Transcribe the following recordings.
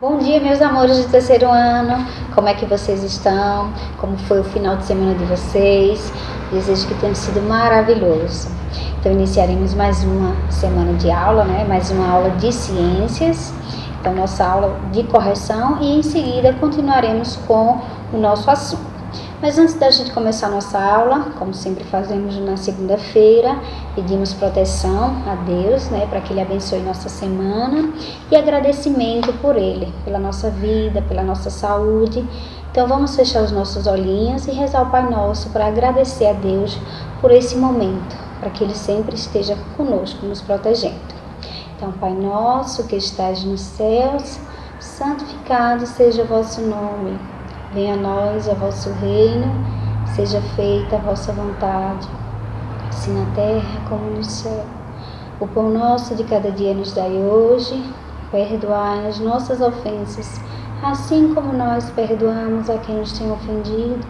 Bom dia, meus amores do terceiro ano. Como é que vocês estão? Como foi o final de semana de vocês? Desejo que tenha sido maravilhoso. Então, iniciaremos mais uma semana de aula, né? Mais uma aula de ciências. Então, nossa aula de correção e em seguida continuaremos com o nosso assunto. Mas antes da gente começar a nossa aula, como sempre fazemos na segunda-feira, pedimos proteção a Deus, né, para que Ele abençoe nossa semana e agradecimento por Ele, pela nossa vida, pela nossa saúde. Então vamos fechar os nossos olhinhos e rezar o Pai Nosso para agradecer a Deus por esse momento, para que Ele sempre esteja conosco, nos protegendo. Então, Pai Nosso que estás nos céus, santificado seja o vosso nome. Venha a nós o vosso reino, seja feita a vossa vontade, assim na terra como no céu. O pão nosso de cada dia nos dai hoje, perdoai as nossas ofensas, assim como nós perdoamos a quem nos tem ofendido,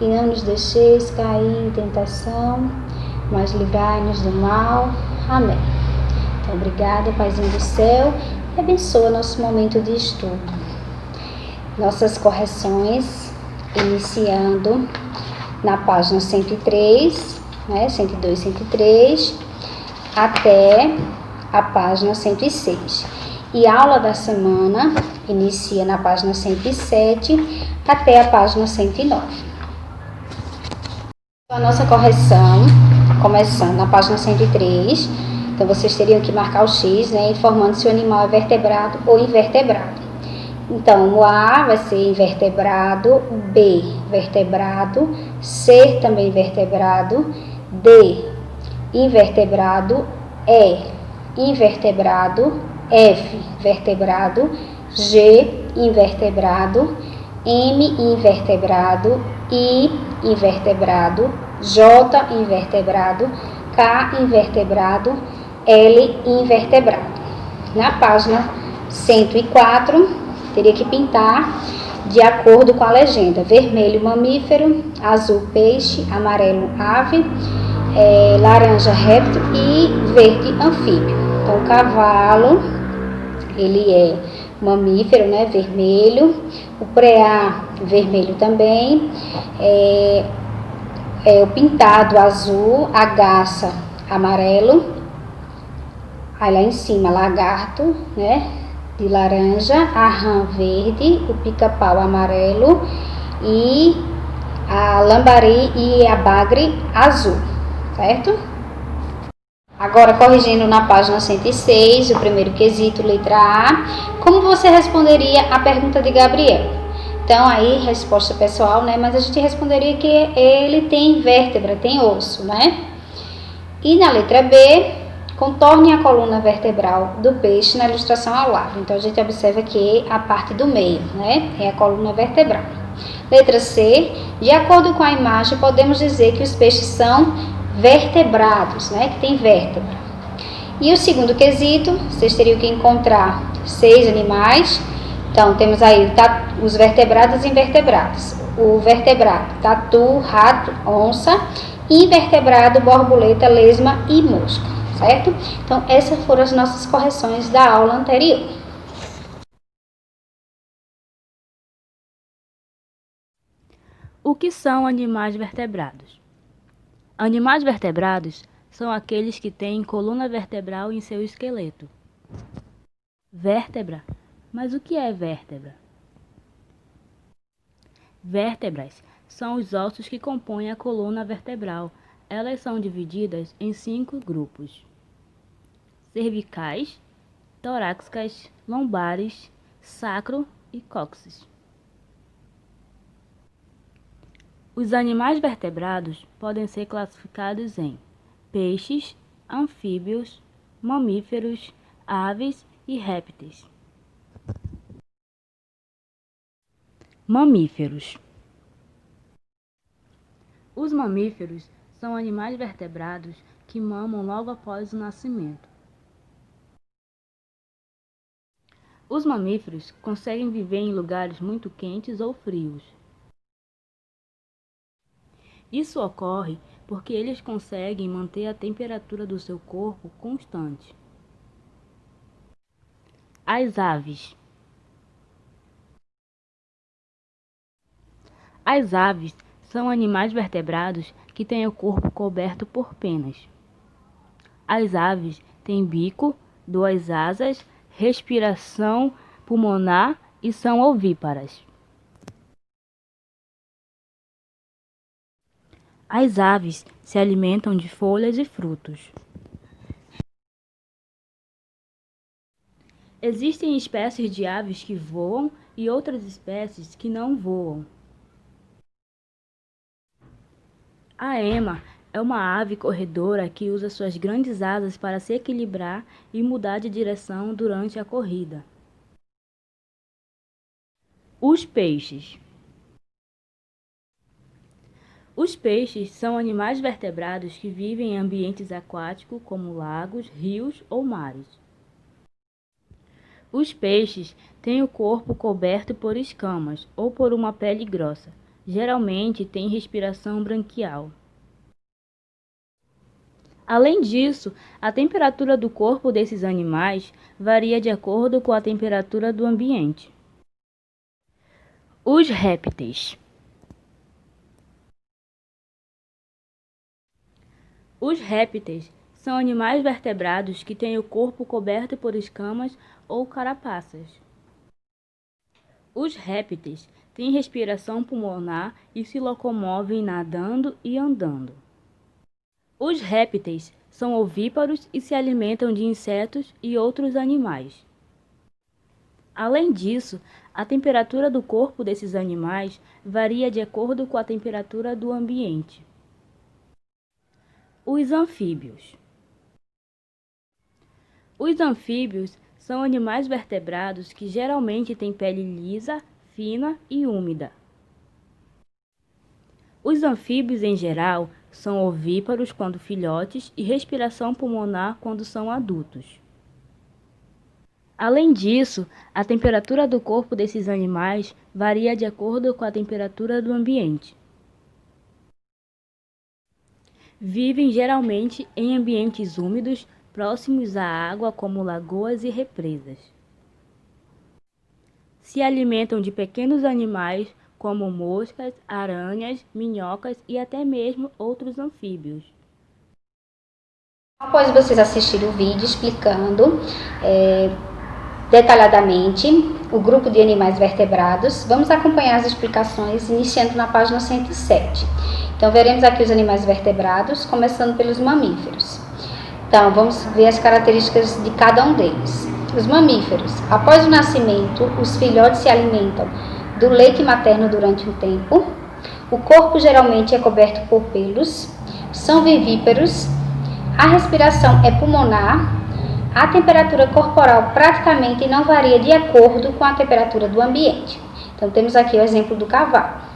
e não nos deixeis cair em tentação, mas livrai-nos do mal. Amém. Então, obrigada, Paizinho do céu, e abençoa nosso momento de estudo. Nossas correções, iniciando na página 103, né, 102, 103, até a página 106. E a aula da semana inicia na página 107 até a página 109. A nossa correção, começando na página 103, então vocês teriam que marcar o X, né, informando se o animal é vertebrado ou invertebrado. Então, o A vai ser invertebrado, B, vertebrado, C também vertebrado, D, invertebrado, E, invertebrado, F, vertebrado, G, invertebrado, M, invertebrado, I, invertebrado, J, invertebrado, K, invertebrado, L, invertebrado. Na página 104, teria que pintar de acordo com a legenda: vermelho mamífero, azul peixe, amarelo ave, laranja réptil e verde anfíbio. Então, o cavalo, ele é mamífero, né, vermelho, o preá vermelho também, o pintado azul, a garça amarelo, aí lá em cima lagarto, né, de laranja, a rã verde, o pica-pau amarelo e a lambari e a bagre azul, certo? Agora, corrigindo na página 106, o primeiro quesito, letra A, como você responderia a pergunta de Gabriel? Então, aí, resposta pessoal, né? Mas a gente responderia que ele tem vértebra, tem osso, né? E na letra B, contorne a coluna vertebral do peixe na ilustração ao lado. Então, a gente observa que a parte do meio, né, é a coluna vertebral. Letra C, de acordo com a imagem, podemos dizer que os peixes são vertebrados, né, que tem vértebra. E o segundo quesito, vocês teriam que encontrar 6 animais. Então, temos aí os vertebrados e invertebrados. O vertebrado, tatu, rato, onça. Invertebrado, borboleta, lesma e mosca. Certo? Então, essas foram as nossas correções da aula anterior. O que são animais vertebrados? Animais vertebrados são aqueles que têm coluna vertebral em seu esqueleto. Vértebra? Mas o que é vértebra? Vértebras são os ossos que compõem a coluna vertebral. Elas são divididas em 5 grupos: cervicais, torácicas, lombares, sacro e cóccix. Os animais vertebrados podem ser classificados em peixes, anfíbios, mamíferos, aves e répteis. Mamíferos. Os mamíferos são animais vertebrados que mamam logo após o nascimento. Os mamíferos conseguem viver em lugares muito quentes ou frios. Isso ocorre porque eles conseguem manter a temperatura do seu corpo constante. As aves. As aves são animais vertebrados que têm o corpo coberto por penas. As aves têm bico, duas asas, respiração pulmonar e são ovíparas. As aves se alimentam de folhas e frutos. Existem espécies de aves que voam e outras espécies que não voam. A ema é uma ave corredora que usa suas grandes asas para se equilibrar e mudar de direção durante a corrida. Os peixes. Os peixes são animais vertebrados que vivem em ambientes aquáticos como lagos, rios ou mares. Os peixes têm o corpo coberto por escamas ou por uma pele grossa. Geralmente têm respiração branquial. Além disso, a temperatura do corpo desses animais varia de acordo com a temperatura do ambiente. Os répteis. Os répteis são animais vertebrados que têm o corpo coberto por escamas ou carapaças. Os répteis têm respiração pulmonar e se locomovem nadando e andando. Os répteis são ovíparos e se alimentam de insetos e outros animais. Além disso, a temperatura do corpo desses animais varia de acordo com a temperatura do ambiente. Os anfíbios. Os anfíbios são animais vertebrados que geralmente têm pele lisa, fina e úmida. Os anfíbios, em geral, são ovíparos quando filhotes e respiração pulmonar quando são adultos. Além disso, a temperatura do corpo desses animais varia de acordo com a temperatura do ambiente. Vivem geralmente em ambientes úmidos, próximos à água, como lagoas e represas. Se alimentam de pequenos animais, como moscas, aranhas, minhocas e até mesmo outros anfíbios. Após vocês assistirem o vídeo explicando detalhadamente o grupo de animais vertebrados, vamos acompanhar as explicações iniciando na página 107. Então, veremos aqui os animais vertebrados, começando pelos mamíferos. Então, vamos ver as características de cada um deles. Os mamíferos, após o nascimento, os filhotes se alimentam do leite materno durante um tempo. O corpo geralmente é coberto por pelos, são vivíparos, a respiração é pulmonar, a temperatura corporal praticamente não varia de acordo com a temperatura do ambiente. Então, temos aqui o exemplo do cavalo.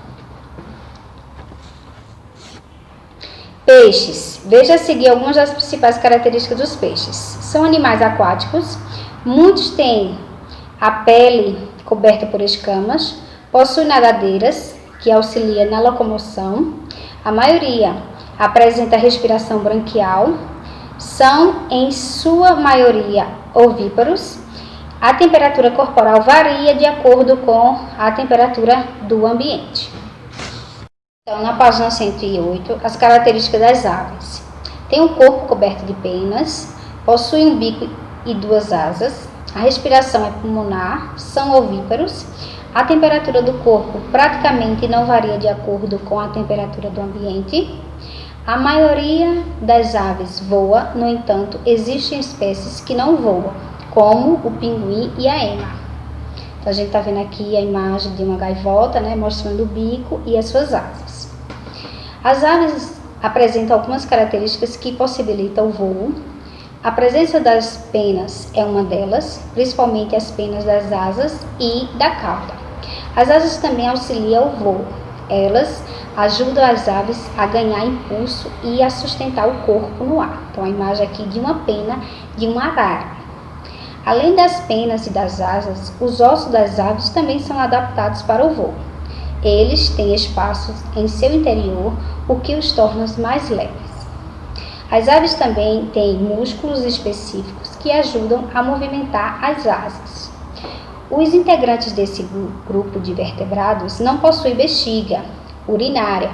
Peixes. Veja a seguir algumas das principais características dos peixes. São animais aquáticos, muitos têm a pele coberta por escamas, possuem nadadeiras, que auxiliam na locomoção, a maioria apresenta respiração branquial, são em sua maioria ovíparos, a temperatura corporal varia de acordo com a temperatura do ambiente. Então, na página 108, as características das aves. Tem um corpo coberto de penas, possui um bico e duas asas, a respiração é pulmonar, são ovíparos, a temperatura do corpo praticamente não varia de acordo com a temperatura do ambiente. A maioria das aves voa, no entanto, existem espécies que não voam, como o pinguim e a ema. Então, a gente está vendo aqui a imagem de uma gaivota, mostrando o bico e as suas asas. As aves apresentam algumas características que possibilitam o voo. A presença das penas é uma delas, principalmente as penas das asas e da cauda. As asas também auxiliam o voo. Elas ajudam as aves a ganhar impulso e a sustentar o corpo no ar. Então, a imagem aqui de uma pena de uma arara. Além das penas e das asas, os ossos das aves também são adaptados para o voo. Eles têm espaços em seu interior, o que os torna mais leves. As aves também têm músculos específicos que ajudam a movimentar as asas. Os integrantes desse grupo de vertebrados não possuem bexiga urinária.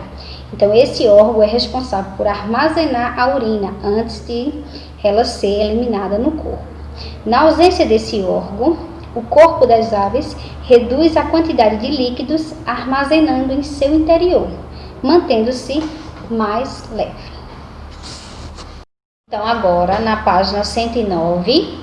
Então, esse órgão é responsável por armazenar a urina antes de ela ser eliminada no corpo. Na ausência desse órgão, o corpo das aves reduz a quantidade de líquidos armazenando em seu interior, mantendo-se mais leve. Então, agora, na página 109,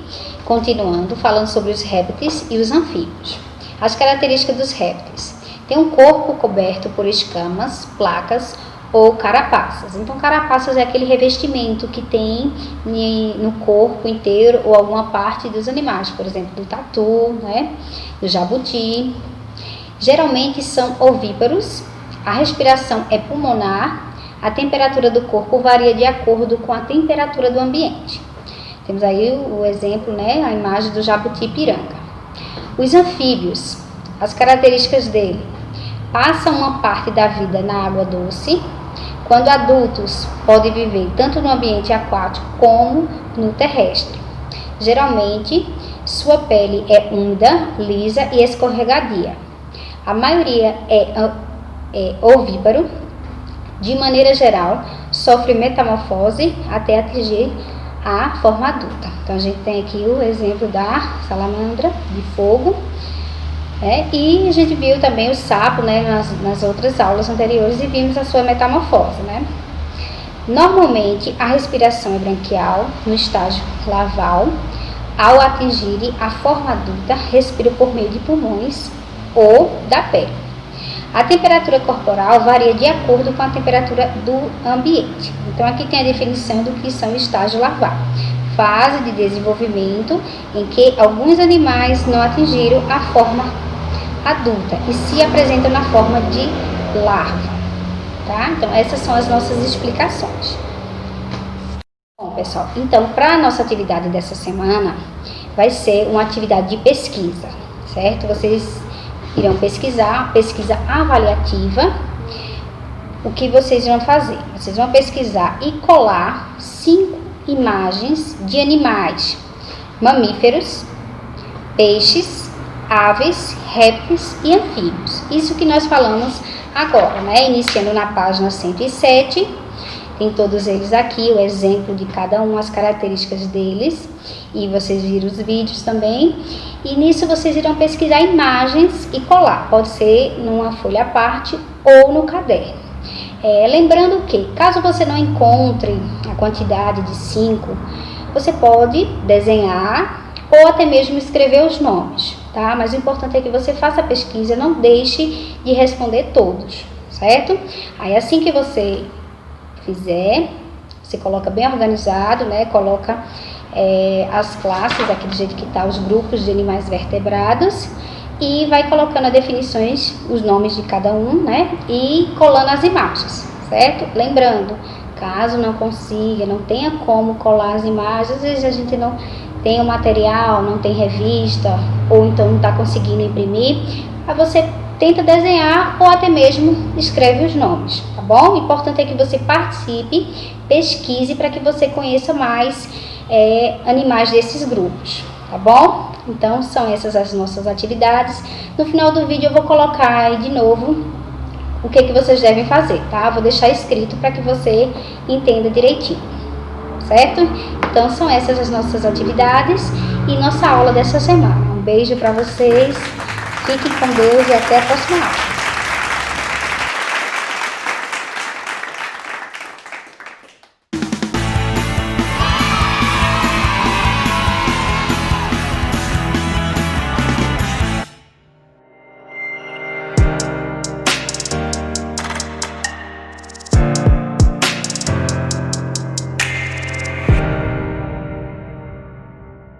continuando, falando sobre os répteis e os anfíbios. As características dos répteis. Tem um corpo coberto por escamas, placas ou carapaças. Então, carapaças é aquele revestimento que tem no corpo inteiro ou alguma parte dos animais, por exemplo, do tatu, né, do jabuti. Geralmente são ovíparos, a respiração é pulmonar, a temperatura do corpo varia de acordo com a temperatura do ambiente. Temos aí o exemplo, né, a imagem do jabuti-piranga. Os anfíbios, as características dele. Passam uma parte da vida na água doce. Quando adultos, podem viver tanto no ambiente aquático como no terrestre. Geralmente, sua pele é úmida, lisa e escorregadia. A maioria é ovíparo. De maneira geral, sofre metamorfose até atingir a forma adulta. Então, a gente tem aqui o exemplo da salamandra de fogo. E a gente viu também o sapo, né, nas outras aulas anteriores e vimos a sua metamorfose, né? Normalmente, a respiração é branquial no estágio larval. Ao atingir a forma adulta, respiram por meio de pulmões ou da pele. A temperatura corporal varia de acordo com a temperatura do ambiente. Então, aqui tem a definição do que são estágio larval. Fase de desenvolvimento em que alguns animais não atingiram a forma adulta e se apresentam na forma de larva, tá? Então, essas são as nossas explicações. Bom, pessoal, então, para a nossa atividade dessa semana, vai ser uma atividade de pesquisa, certo? Vocês irão pesquisar, pesquisa avaliativa. O que vocês vão fazer? Vocês vão pesquisar e colar 5 imagens de animais, mamíferos, peixes, aves, répteis e anfíbios. Isso que nós falamos agora, né? Iniciando na página 107, tem todos eles aqui, o exemplo de cada um, as características deles, e vocês viram os vídeos também. E nisso vocês irão pesquisar imagens e colar, pode ser numa folha à parte ou no caderno. Lembrando que, caso você não encontre a quantidade de 5, você pode desenhar ou até mesmo escrever os nomes, tá? Mas o importante é que você faça a pesquisa, não deixe de responder todos, certo? Aí assim que você fizer, você coloca bem organizado, né? Coloca as classes aqui do jeito que tá, os grupos de animais vertebrados, e vai colocando as definições, os nomes de cada um, né? E colando as imagens, certo? Lembrando, caso não consiga, não tenha como colar as imagens, às vezes a gente não tem o material, não tem revista, ou então não está conseguindo imprimir, aí você tenta desenhar ou até mesmo escreve os nomes, tá bom? O importante é que você participe, pesquise para que você conheça mais animais desses grupos, tá bom? Então, são essas as nossas atividades. No final do vídeo eu vou colocar aí de novo o que vocês devem fazer, tá? Vou deixar escrito para que você entenda direitinho, certo? Então, são essas as nossas atividades e nossa aula dessa semana. Um beijo para vocês, fiquem com Deus e até a próxima aula.